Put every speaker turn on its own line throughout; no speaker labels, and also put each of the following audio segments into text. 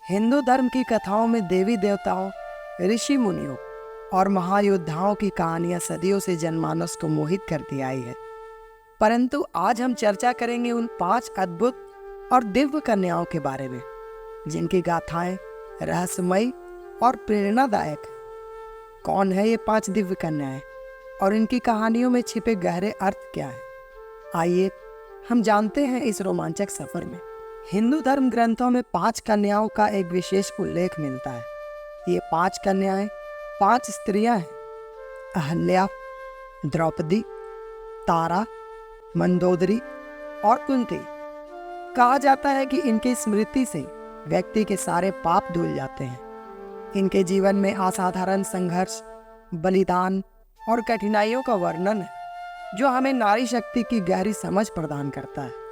हिंदू धर्म की कथाओं में देवी देवताओं, ऋषि मुनियों और महायोद्धाओं की कहानियां सदियों से जनमानस को मोहित करती आई है। परंतु आज हम चर्चा करेंगे उन 5 अद्भुत और दिव्य कन्याओं के बारे में जिनकी गाथाएं रहस्यमयी और प्रेरणादायक है। कौन है ये 5 दिव्य कन्याएं और इनकी कहानियों में छिपे गहरे अर्थ क्या है? आइए हम जानते हैं इस रोमांचक सफर में। हिंदू धर्म ग्रंथों में 5 कन्याओं का एक विशेष उल्लेख मिलता है। ये 5 कन्याएं 5 स्त्रियां हैं: अहल्या, द्रौपदी, तारा, मंदोदरी और कुंती। कहा जाता है कि इनकी स्मृति से व्यक्ति के सारे पाप धुल जाते हैं। इनके जीवन में असाधारण संघर्ष, बलिदान और कठिनाइयों का वर्णन है जो हमें नारी शक्ति की गहरी समझ प्रदान करता है।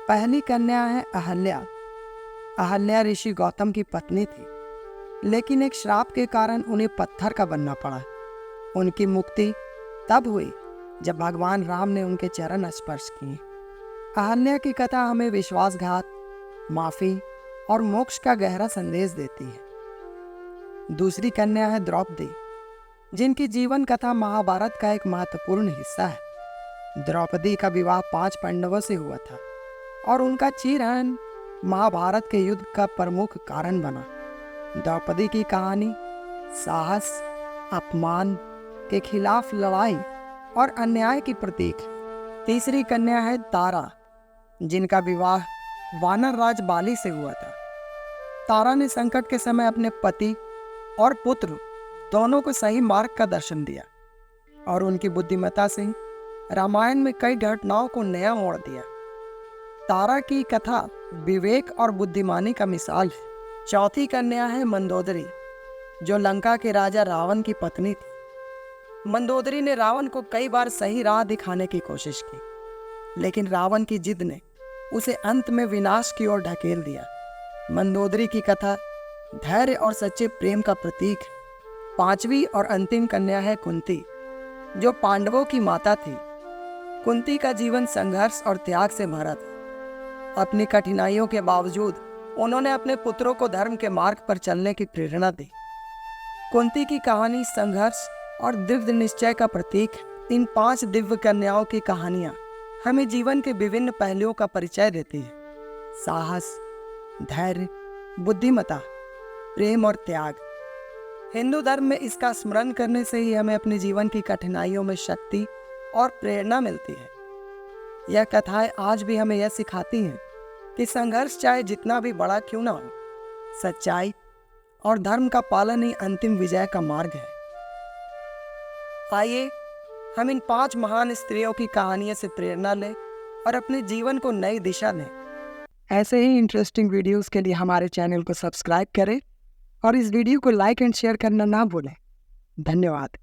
पहली कन्या है अहल्या। अहल्या ऋषि गौतम की पत्नी थी, लेकिन एक श्राप के कारण उन्हें पत्थर का बनना पड़ा। उनकी मुक्ति तब हुई जब भगवान राम ने उनके चरण स्पर्श किए। अहल्या की कथा हमें विश्वासघात, माफी और मोक्ष का गहरा संदेश देती है। दूसरी कन्या है द्रौपदी, जिनकी जीवन कथा महाभारत का एक महत्वपूर्ण हिस्सा है। द्रौपदी का विवाह 5 पांडवों से हुआ था और उनका चीरहरण महाभारत के युद्ध का प्रमुख कारण बना। द्रौपदी की कहानी साहस, अपमान के खिलाफ लड़ाई और अन्याय की प्रतीक है। तीसरी कन्या है तारा, जिनका विवाह वानर राज बाली से हुआ था। तारा ने संकट के समय अपने पति और पुत्र दोनों को सही मार्ग का दर्शन दिया और उनकी बुद्धिमत्ता से रामायण में कई घटनाओं को नया मोड़ दिया। तारा की कथा विवेक और बुद्धिमानी का मिसाल है। चौथी कन्या है मंदोदरी, जो लंका के राजा रावण की पत्नी थी। मंदोदरी ने रावण को कई बार सही राह दिखाने की कोशिश की, लेकिन रावण की जिद ने उसे अंत में विनाश की ओर ढकेल दिया। मंदोदरी की कथा धैर्य और सच्चे प्रेम का प्रतीक है। पांचवी और अंतिम कन्या है कुंती, जो पांडवों की माता थी। कुंती का जीवन संघर्ष और त्याग से भरा था। अपनी कठिनाइयों के बावजूद उन्होंने अपने पुत्रों को धर्म के मार्ग पर चलने की प्रेरणा दी। कुंती की कहानी संघर्ष और दिव्य निश्चय का प्रतीक है। इन 5 दिव्य कन्याओं की कहानियां हमें जीवन के विभिन्न पहलुओं का परिचय देती है: साहस, धैर्य, बुद्धिमत्ता, प्रेम और त्याग। हिंदू धर्म में इसका स्मरण करने से ही हमें अपने जीवन की कठिनाइयों में शक्ति और प्रेरणा मिलती है। यह कथाएं आज भी हमें यह सिखाती हैं कि संघर्ष चाहे जितना भी बड़ा क्यों ना हो, सच्चाई और धर्म का पालन ही अंतिम विजय का मार्ग है। आइए हम इन 5 महान स्त्रियों की कहानियों से प्रेरणा लें और अपने जीवन को नई दिशा दें। ऐसे ही इंटरेस्टिंग वीडियोस के लिए हमारे चैनल को सब्सक्राइब करें और इस वीडियो को लाइक एंड शेयर करना ना भूलें। धन्यवाद।